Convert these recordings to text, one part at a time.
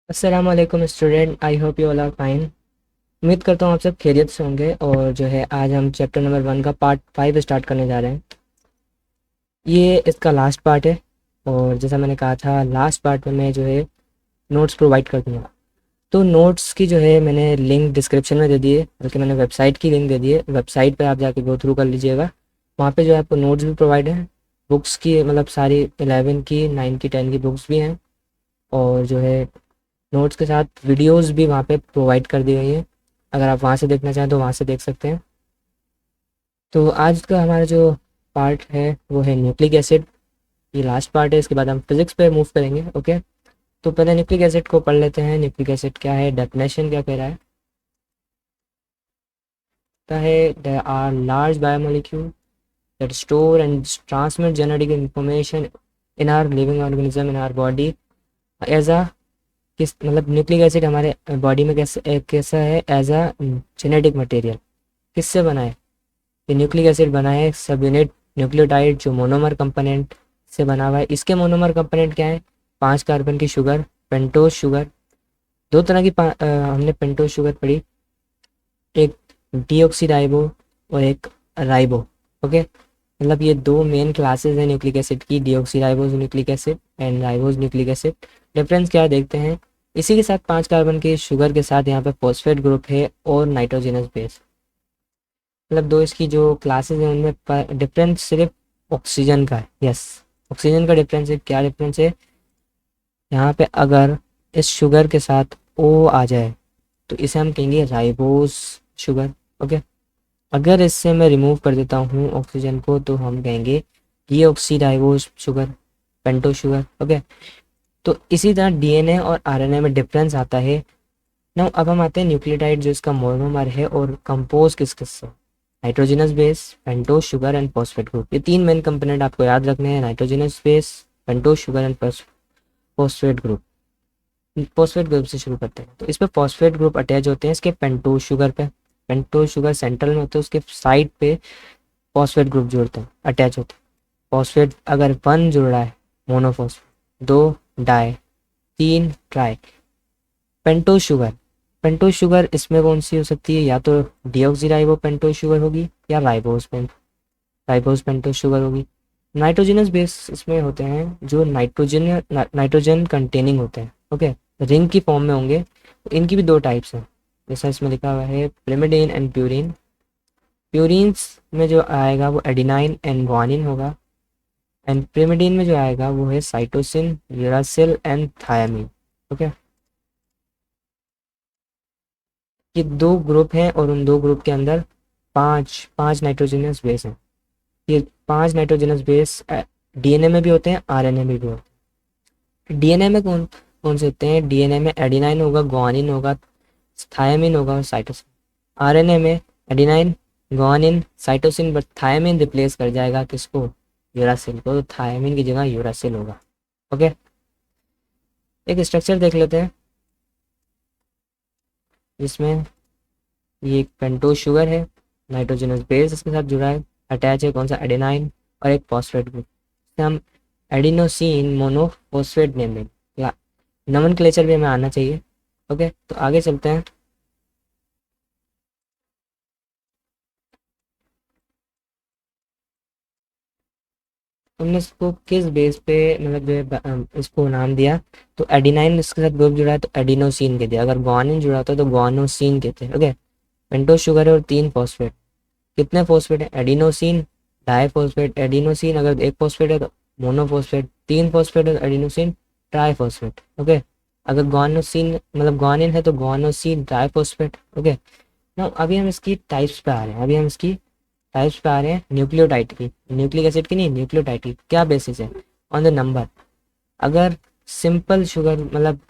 अस्सलाम वालेकुम student, I hope you all are fine. उम्मीद करता हूँ आप सब खैरियत से होंगे। और जो है आज हम चैप्टर नंबर 1 का पार्ट 5 स्टार्ट करने जा रहे हैं। ये इसका लास्ट पार्ट है। और जैसा मैंने कहा था लास्ट पार्ट में मैं जो है नोट्स प्रोवाइड कर दूँगा। तो नोट्स की जो है मैंने लिंक डिस्क्रिप्शन में दे दी है, बल्कि मैंने वेबसाइट की लिंक दे दी है। वेबसाइट पे आप जाके गो थ्रू कर लीजिएगा। वहाँ पे जो है आपको नोट्स भी प्रोवाइड हैं, बुक्स की मतलब सारी 11 की 9 की 10 की बुक्स भी हैं। और जो है नोट्स के साथ वीडियोस भी वहाँ पे प्रोवाइड कर दी गई हैं। अगर आप वहाँ से देखना चाहें तो वहाँ से देख सकते हैं। तो आज का हमारा जो पार्ट है वो है न्यूक्लिक एसिड। ये लास्ट पार्ट है, इसके बाद हम फिजिक्स पे मूव करेंगे। ओके, तो पहले न्यूक्लिक एसिड को पढ़ लेते हैं। न्यूक्लिक एसिड क्या है, डेफिनेशन क्या कह रहा है। क्या है, there are large biomolecule that store and transmit genetic information in our living organism in our body as a किस मतलब न्यूक्लिक एसिड हमारे बॉडी में कैसा है एज अ जेनेटिक मटेरियल। किससे बना है ये न्यूक्लिक एसिड? बना है सब यूनिट न्यूक्लियोटाइड जो मोनोमर कंपोनेंट से बना हुआ है। इसके मोनोमर कंपोनेंट क्या है? 5 कार्बन की शुगर, पेंटोज शुगर। दो तरह की हमने पेंटोज शुगर पढ़ी, एक डीऑक्सीराइबो और एक राइबो। ओके, मतलब ये दो मेन क्लासेस हैं न्यूक्लिक एसिड की, deoxyribose nucleic acid and ribose nucleic acid. Difference क्या है देखते हैं। इसी के साथ 5 कार्बन के शुगर के साथ यहाँ पे फॉस्फेट ग्रुप है और नाइट्रोजनस बेस। मतलब दो इसकी जो क्लासेस हैं उनमें डिफरेंस सिर्फ ऑक्सीजन का है। यस, ऑक्सीजन का डिफरेंस है। क्या डिफरेंस है यहाँ पे? अगर इस शुगर के साथ ओ आ जाए तो इसे हम कहेंगे राइबोस शुगर। ओके, अगर इससे मैं रिमूव कर देता हूँ ऑक्सीजन को तो हम कहेंगे डीऑक्सीराइबोस शुगर, पेंटो शुगर। ओके, तो इसी तरह डीएनए और आरएनए में डिफरेंस आता है ना। अब हम आते हैं न्यूक्लियोटाइड जो इसका मोनोमर है और कंपोज किस किस से। Nitrogenous base, pentose sugar and phosphate group. ये तीन मेन कंपोनेंट आपको याद रखने हैं, nitrogenous base, pentose sugar and phosphate group. Phosphate group से शुरू करते हैं। तो इस पर फॉस्फेट ग्रुप अटैच होते हैं इसके पेंटोज शुगर पे। पेंटोज शुगर सेंट्रल में होते हैं, उसके साइड पे फॉस्फेट ग्रुप जोड़ते हैं, अटैच होते हैं। फॉस्फेट अगर 1 जुड़ रहा है monophosphate, 2 di, 3 tri. Pentose sugar, pentose sugar इसमें कौन सी हो सकती है? या तो डीऑक्सीराइबो पेंटोज शुगर होगी या राइबोस पेंटोज शुगर होगी। नाइट्रोजनस बेस इसमें होते हैं जो नाइट्रोजन कंटेनिंग होते हैं। ओके, रिंग की फॉर्म में होंगे। तो इनकी भी दो टाइप्स हैं, जैसा इसमें लिखा हुआ है प्रिमिडीन एंड प्यूरिन। प्यूरिन्स में जो आएगा वो एडिनाइन एंड ग्वानिन होगा, एंड प्रिमिडीन में जो आएगा वो है cytosine, uracil and thiamine. Okay, ये दो ग्रुप हैं और उन दो ग्रुप के अंदर पांच पांच नाइट्रोजनस बेस हैं। ये 5 नाइट्रोजनस बेस डीएनए में भी होते हैं, आरएनए में भी होते हैं। डीएनए में कौन कौन से होते हैं? डीएनए में एडिनाइन होगा, ग्वानिन होगा, थायामीन होगा और साइटोसिन। आरएनए में adenine, guanine, cytosine, but thiamine replace कर जाएगा किसको? यूरासिल को। तो थायामीन की जगह यूरासिल होगा। ओके, एक स्ट्रक्चर देख लेते हैं जिसमें ये एक पेंटोज शुगर है, नाइट्रोजनस बेस इसके साथ जुड़ा है, अटैच है कौन सा? एडेनाइन और एक फॉस्फेट ग्रुप। हम एडिनोसिन मोनोफॉस्फेट नेम देंगे। नोमेनक्लेचर भी हमें आना चाहिए। ओके, तो आगे चलते हैं। हमने इसको किस बेस पे मतलब जो है इसको नाम दिया? तो एडिनाइन इसके साथ ग्रुप जुड़ा है तो एडिनोसिन कहते हैं। अगर ग्वानिन जुड़ा होता है तो ग्वानोसिन कहते हैं। ओके, पेंटोज शुगर है और 3 फॉस्फेट। कितने फॉस्फेट है? एडिनोसिन, डाईफॉस्फेट, एडिनोसिन अगर एक फॉस्फेट है तो मोनोफॉस्फेट, 3 फॉस्फेट है तो एडिनोसिन ट्राईफॉस्फेट। ओके, अगर ग्वानोसिन मतलब ग्वानिन है तो ग्वानोसिन ट्राईफॉस्फेट। ओके, ना अभी हम इसकी टाइप्स पे आ रहे हैं। अभी हम इसकी टाइप्स पे आ रहे हैं न्यूक्लियोटाइड की, न्यूक्लिक एसिड की नहीं, न्यूक्लियोटाइड की। क्या बेसिस है? On the number. अगर सिंपल शुगर मतलब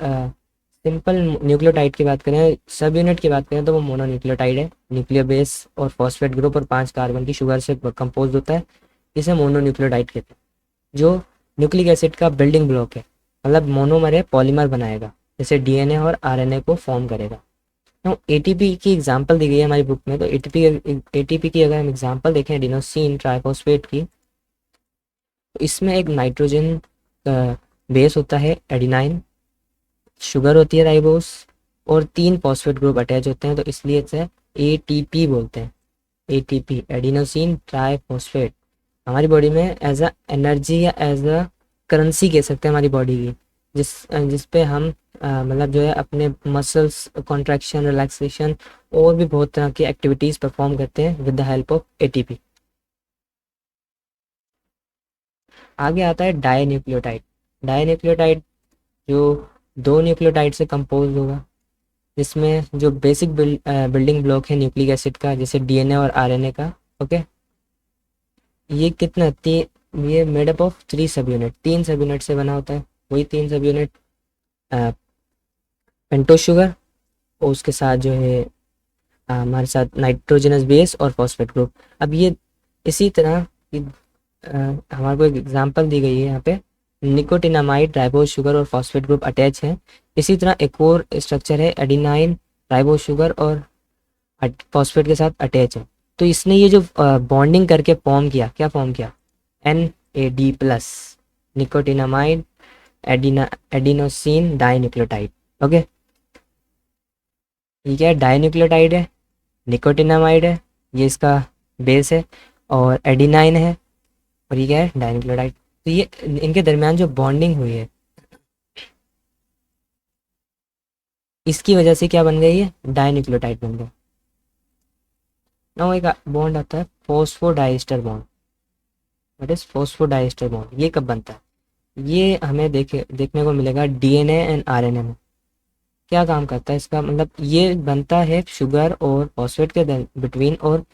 सिंपल न्यूक्लियोटाइड की बात करें, सब यूनिट की बात करें तो वो मोनोन्यूक्लियोटाइड है। न्यूक्लियो बेस और फॉस्फेट ग्रुप और 5 कार्बन की शुगर से कंपोज होता है। इसे मोनोन्यूक्लियोटाइड कहते हैं। जो न्यूक्लिक एसिड का बिल्डिंग ब्लॉक है, मतलब मोनोमर है, पॉलीमर बनाएगा, जैसे डीएनए और आरएनए को फॉर्म करेगा। तो एटीपी की एग्जांपल दी गई है हमारी बुक में। तो एटीपी की अगर हम एग्जांपल देखें एडिनोसिन ट्राइफॉस्फेट की, तो इसमें एक नाइट्रोजन बेस होता है एडिनाइन, शुगर होती है राइबोस और 3 फॉस्फेट ग्रुप अटैच होते हैं, तो इसलिए इसे एटीपी बोलते हैं। एटीपी एडिनोसिन ट्राइफॉस्फेट हमारी बॉडी में एज अ एनर्जी या एज अ करेंसी कह सकते हैं हमारी बॉडी की, जिस पे हम मतलब जो है अपने मसल्स कॉन्ट्रैक्शन रिलैक्सेशन और भी बहुत तरह की एक्टिविटीज़ परफॉर्म करते हैं with the help of ATP. आगे आता है डाइन्यूक्लियोटाइड। डाइन्यूक्लियोटाइड जो 2 न्यूक्लियोटाइड से कंपोज होगा, जिसमें जो बेसिक बिल्डिंग ब्लॉक है न्यूक्लिक एसिड का, जैसे डीएनए और आरएनए का। ओके, ये कितना ये मेड अप ऑफ 3 सब यूनिट, 3 सब यूनिट से बना होता है। वही 3 सब यूनिट पेंटोज शुगर और उसके साथ जो है हमारे साथ नाइट्रोजनस बेस और फॉस्फेट ग्रुप। अब ये इसी तरह की हमारे को एक एग्जांपल दी गई है यहाँ पे, निकोटिनामाइड राइबोज शुगर और फॉस्फेट ग्रुप अटैच हैं। इसी तरह एक और स्ट्रक्चर है एडिनाइन राइबोज शुगर और फॉस्फेट के साथ अटैच है। तो इसने ये जो बॉन्डिंग करके फॉर्म किया, क्या फॉर्म किया, NAD plus nicotinamide adenosine dinucleotide. Okay, ये क्या है, डाइन्यूक्लियोटाइड है, निकोटिनामाइड है, ये इसका बेस है, और एडिनाइन है, और ये क्या है, डाइन्यूक्लियोटाइड। तो ये इनके दरमियान जो बॉन्डिंग हुई है, इसकी वजह से क्या बन गई है, डाइन्यूक्लियोटाइड बन गया। ना एक बॉन्ड आता है phosphodiester bond. What is phosphodiester bond, ये कब बनता है, ये हमें देखने को मिलेगा डीएनए एंड आरएनए में। क्या काम करता है इसका, मतलब ये बनता है शुगर और फॉस्फेट के बिटवीन, और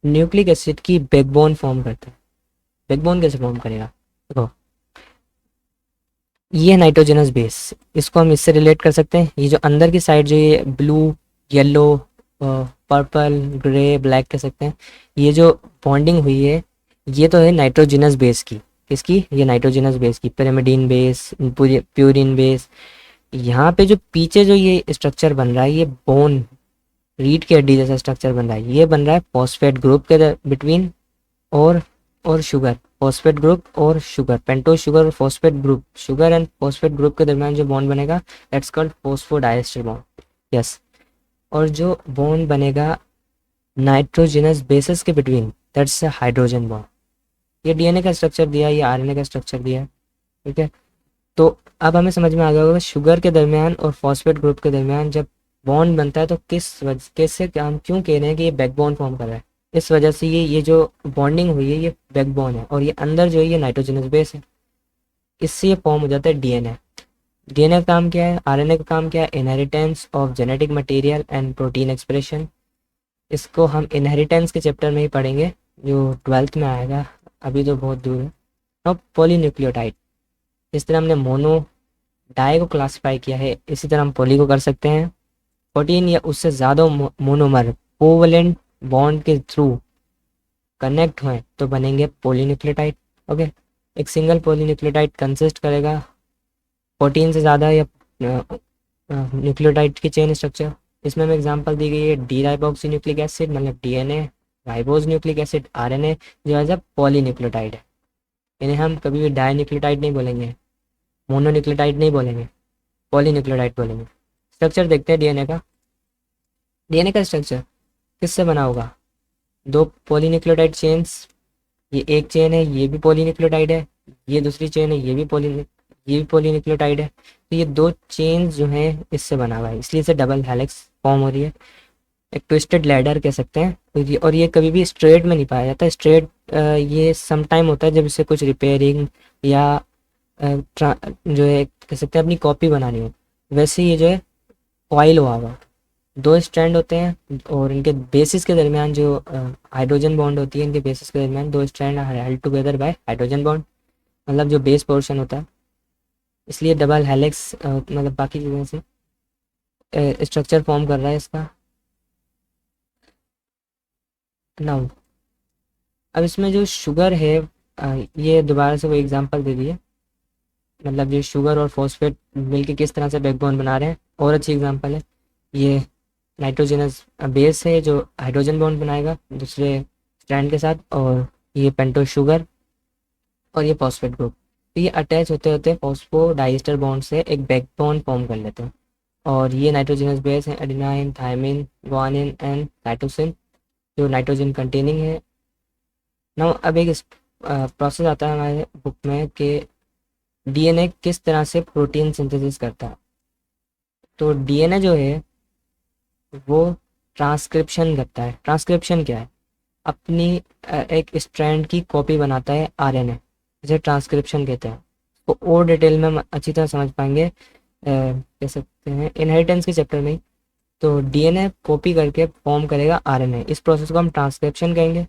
न्यूक्लिक एसिड की बैकबोन फॉर्म करता है। बैकबोन कैसे फॉर्म करेगा, देखो ये नाइट्रोजनस बेस, इसको हम इससे रिलेट कर सकते हैं। ये जो अंदर की साइड जो ये blue yellow purple grey black कह सकते हैं, ये जो बॉन्डिंग हुई है, ये तो है नाइट्रोजनस बेस की। किसकी, ये नाइट्रोजनस बेस की, पिरिमिडीन बेस, प्यूरिन बेस। यहाँ पे जो पीछे जो ये स्ट्रक्चर बन रहा है, ये बोन रीढ़ की हड्डी जैसा स्ट्रक्चर बन रहा है, ये बन रहा है फॉस्फेट ग्रुप के बिटवीन और शुगर, फॉस्फेट ग्रुप और शुगर, पेंटोज शुगर और phosphate group, sugar and phosphate group के दरमियान जो बॉन्ड बनेगा that's called phosphodiester bond. Yes, और जो बॉन्ड बनेगा नाइट्रोजनस बेसिस के between, that's a hydrogen bond. ये डीएनए का स्ट्रक्चर दिया, ये आरएनए का स्ट्रक्चर दिया है। ठीक है, तो अब हमें समझ में आ गया होगा शुगर के दरमियान और फॉस्फेट ग्रुप के दरमियान जब बॉन्ड बनता है तो किस वजह कैसे हम क्यों कह रहे हैं कि ये बैकबोन फॉर्म कर रहा है। इस वजह से ये जो बॉन्डिंग हुई है ये बैकबोन है, और ये अंदर जो है ये नाइट्रोजनस बेस है, इससे ये फॉर्म हो जाता है डीएनए। डीएनए का काम क्या है, आरएनए का काम क्या है, inheritance of genetic material and protein expression. इसको हम इनहेरिटेंस के चैप्टर में ही पढ़ेंगे जो 12th में आएगा, अभी तो बहुत दूर है। अब पॉलीन्यूक्लियोटाइड, इस तरह हमने मोनो डाई को क्लासिफाई किया है, इसी तरह हम पॉली को कर सकते हैं। 14 या उससे ज़्यादा मोनोमर कोवलेंट बॉन्ड के थ्रू कनेक्ट हुए तो बनेंगे पॉलीन्यूक्लियोटाइड। ओके, एक सिंगल पॉलीन्यूक्लियोटाइड कंसिस्ट करेगा 14 से ज़्यादा या न्यूक्लियोटाइड की चेन स्ट्रक्चर। इसमें हमें एग्जांपल दी गई है डी राइबोक्सी न्यूक्लिक एसिड मतलब DNA, ribose nucleic acid RNA, जो एज अ पॉलीन्यूक्लियोटाइड है। इन्हें हम कभी भी डाई न्यूक्लियोटाइड नहीं बोलेंगे, मोनोन्यूक्लियोटाइड नहीं बोलेंगे, पॉलीन्यूक्लियोटाइड बोलेंगे। स्ट्रक्चर देखते हैं डीएनए का। डीएनए का स्ट्रक्चर किससे बना होगा, 2 पॉलीन्यूक्लियोटाइड चेन्स, ये एक चेन है, ये भी पॉलीन्यूक्लियोटाइड है, ये दूसरी चेन है, ये भी पॉलीन्यूक्लियोटाइड है। तो ये 2 चेन्स जो हैं इससे बना हुआ है, इसलिए इसे डबल हेलिक्स फॉर्म हो रही है। एक ट्विस्टेड लैडर कह सकते हैं। और ये कभी भी स्ट्रेट में नहीं पाया जाता। स्ट्रेट ये सम टाइम होता है जब इसे कुछ रिपेयरिंग या जो है कह सकते हैं अपनी कॉपी बनानी हो, वैसे ये जो है ऑयल हुआ हुआ 2 स्ट्रैंड होते हैं, और इनके बेसिस के दरमियान जो हाइड्रोजन बॉन्ड होती है, इनके बेसिस के दरमियान 2 strand held together by hydrogen bond, मतलब जो बेस पोर्शन होता है, इसलिए डबल हेलिक्स मतलब बाकी चीज़ों से स्ट्रक्चर फॉर्म कर रहा है इसका। नाउ अब इसमें जो शुगर है ये दोबारा से वो एग्जांपल दे दिए, मतलब ये शुगर और फॉस्फेट मिलके किस तरह से बैकबोन बना रहे हैं। और अच्छी एग्जांपल है, ये नाइट्रोजनस बेस है जो हाइड्रोजन बॉन्ड बनाएगा दूसरे स्ट्रैंड के साथ, और ये पेंटोज शुगर और ये फॉस्फेट ग्रुप। तो ये अटैच होते होते फॉस्फोडाइस्टर बॉन्ड से एक बैकबोन फॉर्म कर लेते हैं, और ये नाइट्रोजनस बेस हैं adenine, thymine, guanine and cytosine, जो नाइट्रोजन कंटेनिंग है। ना अब एक प्रोसेस आता है हमारे बुक में कि डीएनए किस तरह से प्रोटीन सिंथेसिस करता है। तो डीएनए जो है वो ट्रांसक्रिप्शन करता है। ट्रांसक्रिप्शन क्या है? अपनी एक स्ट्रैंड की कॉपी बनाता है आरएनए, जिसे ट्रांसक्रिप्शन कहते हैं। तो और डिटेल में हम अच्छी तरह समझ पाएंगे कह सकते हैं इनहेरिटेंस के चैप्टर में। तो डीएनए कॉपी करके फॉर्म करेगा आरएनए, इस प्रोसेस को हम ट्रांसक्रिप्शन कहेंगे।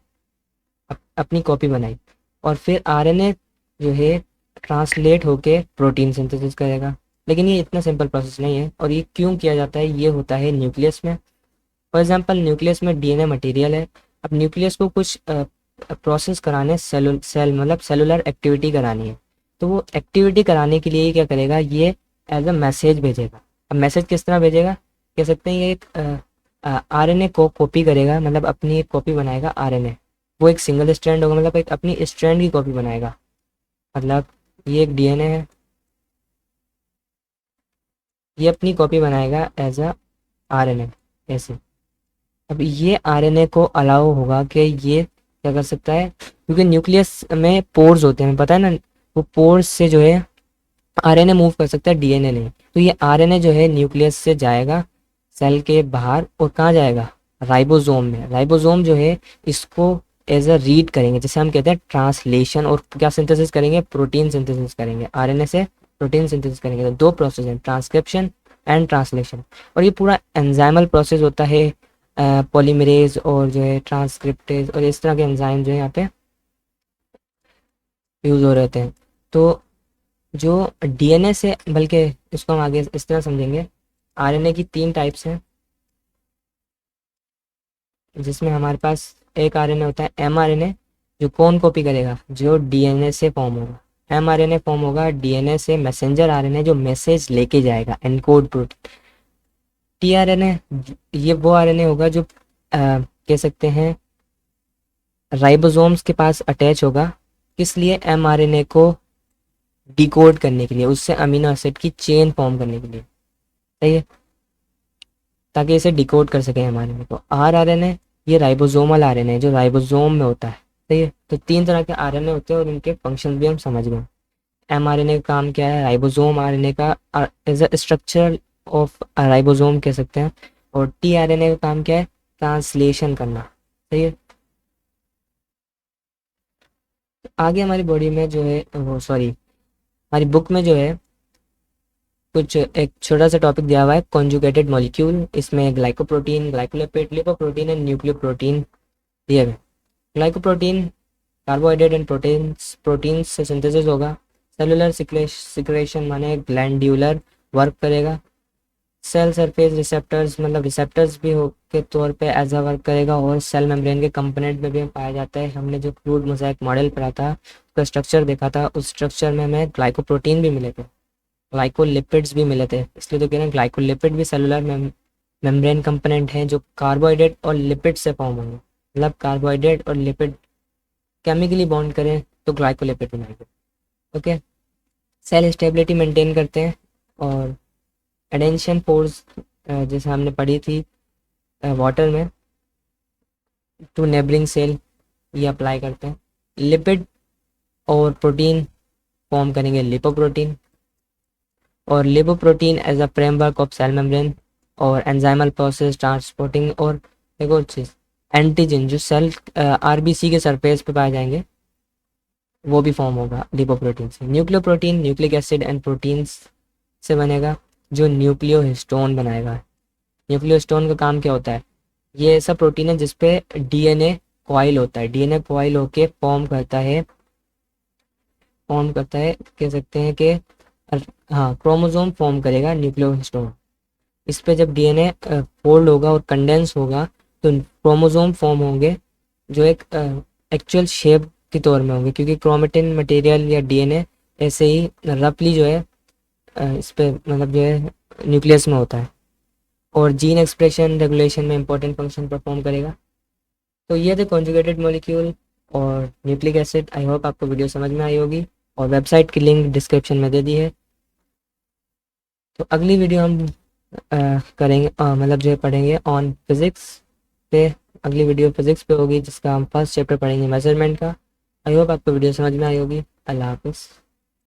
अपनी कॉपी बनाई, और फिर आरएनए जो है ट्रांसलेट होके प्रोटीन सिंथेसिस करेगा। लेकिन ये इतना सिंपल प्रोसेस नहीं है, और ये क्यों किया जाता है? ये होता है न्यूक्लियस में। फॉर एग्जांपल न्यूक्लियस में डीएनए मटेरियल है। अब न्यूक्लियस को कुछ प्रोसेस कराने, सेल मतलब सेलुलर एक्टिविटी करानी है। तो वो एक्टिविटी कराने के लिए क्या करेगा? ये एज अ मैसेज भेजेगा। अब मैसेज किस तरह भेजेगा? कह सकते हैं ये एक आरएनए को कॉपी करेगा, मतलब अपनी एक कॉपी बनाएगा आरएनए। वो एक सिंगल स्ट्रैंड होगा, मतलब एक अपनी स्ट्रैंड की कॉपी बनाएगा। मतलब ये एक डीएनए है, ये अपनी कॉपी बनाएगा एज अ आरएनए ऐसे। अब ये आरएनए को अलाउ होगा कि ये क्या कर सकता है, क्योंकि न्यूक्लियस में पोर्स होते हैं, पता है ना, वो पोर्स से जो है आरएनए मूव कर सकता है, डीएनए नहीं। तो ये आरएनए जो है न्यूक्लियस से जाएगा सेल के बाहर, और कहाँ जाएगा? राइबोसोम में। राइबोसोम जो है इसको एज अ रीड करेंगे, जैसे हम कहते हैं ट्रांसलेशन, और क्या सिंथेसिस करेंगे? प्रोटीन सिंथेसिस करेंगे। आरएनए से प्रोटीन सिंथेसिस करेंगे। तो दो प्रोसेस हैं, ट्रांसक्रिप्शन एंड ट्रांसलेशन। और ये पूरा एंजाइमल प्रोसेस होता है, पॉलीमरेज और जो है ट्रांसक्रिप्टेज और इस तरह के एंजाइम जो है यहाँ पे यूज़ हो रहे थे। तो जो डीएनए से, बल्कि इसको हम आगे इस तरह समझेंगे, आरएनए की तीन टाइप्स हैं, जिसमें हमारे पास एक आरएनए होता है एमआरएनए, जो कौन कॉपी करेगा? जो डीएनए से फॉर्म होगा। एमआरएनए फॉर्म होगा डीएनए से मैसेंजर आरएनए, जो मैसेज लेके जाएगा, एनकोड प्रोटीन। टीआरएनए ये वो आरएनए होगा जो कह सकते हैं राइबोसोम्स के पास अटैच होगा। किस लिए? एमआरएनए को डिकोड करने के लिए, उससे अमीनो एसिड की चेन फॉर्म करने के लिए। सही है, ताकि इसे डिकोड कर सके एमआरएनए को। आरआरएनए ये राइबोसोमल आरएनए है, जो राइबोसोम में होता है। सही है, तो तीन तरह के आरएनए होते हैं और उनके फंक्शन भी हम समझ गए। एमआरएनए का काम क्या है? राइबोसोम आरएनए का as a structure of ribosome कह सकते हैं। और टीआरएनए का काम क्या है? ट्रांसलेशन करना। सही है, आगे हमारी बॉडी में जो है वो सॉरी हमारी बुक में जो है कुछ एक छोटा सा टॉपिक दिया हुआ है, कॉन्जुगेटेड मॉलिक्यूल। इसमें glycoprotein, glycolipid, lipoprotein and nucleoprotein दिए हुए। ग्लाइकोप्रोटीन कार्बोहाइड्रेट एंड प्रोटीन्स से सिंथेसिस होगा। सेलुलर सिक्रेशन माने ग्लैंड्यूलर वर्क करेगा। सेल सरफेस रिसेप्टर्स मतलब रिसेप्टर्स भी हो के तौर पे एज अ वर्क करेगा। और सेल मेम्ब्रेन के कंपोनेंट में भी पाया जाता है। हमने जो फ्लूइड मोज़ेक मॉडल पढ़ा था, उसका स्ट्रक्चर देखा था, उस स्ट्रक्चर में हमें ग्लाइकोप्रोटीन भी मिले थे, ग्लाइकोलिपिड्स भी मिले थे। इसलिए तो कह रहे हैं ग्लाइकोलिपिड भी सेलुलर मेम्ब्रेन कंपोनेंट हैं, जो कार्बोहाइड्रेट और लिपिड से फॉर्म होंगे। मतलब कार्बोहाइड्रेट और लिपिड केमिकली बॉन्ड करें तो ग्लाइकोलिपिड बनाएंगे। ओके, सेल स्टेबिलिटी मेंटेन करते हैं। और एडेंशन फोर्स जैसे हमने पढ़ी थी वाटर में, टू नेबरिंग सेल, ये अप्लाई करते हैं। लिपिड और प्रोटीन फॉर्म करेंगे लिपोप्रोटीन। और lipoprotein as a framework of cell membrane और एंजाइमल प्रोसेस ट्रांसपोर्टिंग। और एक और चीज़, एंटीजन जो सेल आरबीसी के सरफेस पे पाए जाएंगे, वो भी फॉर्म होगा लिपोप्रोटीन से। Nucleoprotein nucleic acid and proteins से बनेगा, जो न्यूक्लियोहिस्टोन बनाएगा। न्यूक्लियोहिस्टोन का काम क्या होता है? ये ऐसा प्रोटीन है जिसपे डीएनए कॉइल होता है। डीएनए कॉइल होके फॉर्म करता है कह सकते हैं कि हाँ, क्रोमोसोम फॉर्म करेगा न्यूक्लियोहिस्टोन। इस पे जब डीएनए फोल्ड होगा और कंडेंस होगा तो क्रोमोसोम फॉर्म होंगे, जो एक एक्चुअल शेप के तौर में होंगे, क्योंकि क्रोमेटिन मटेरियल या डीएनए ऐसे ही रफली जो है इस पे मतलब जो है न्यूक्लियस में होता है। और जीन एक्सप्रेशन रेगुलेशन में इंपॉर्टेंट फंक्शन परफॉर्म करेगा। तो ये थे कॉन्जुगेटेड मॉलिक्यूल और न्यूक्लिक एसिड। आई होप आपको वीडियो समझ में आई होगी। और वेबसाइट की लिंक डिस्क्रिप्शन में दे दी है। तो अगली वीडियो हम करेंगे मतलब जो है पढ़ेंगे ऑन फिज़िक्स पे। अगली वीडियो फिज़िक्स पे होगी जिसका हम फर्स्ट चैप्टर पढ़ेंगे मेजरमेंट का। आई होप आपको वीडियो समझ में आई होगी। अल्लाह हाफिज़।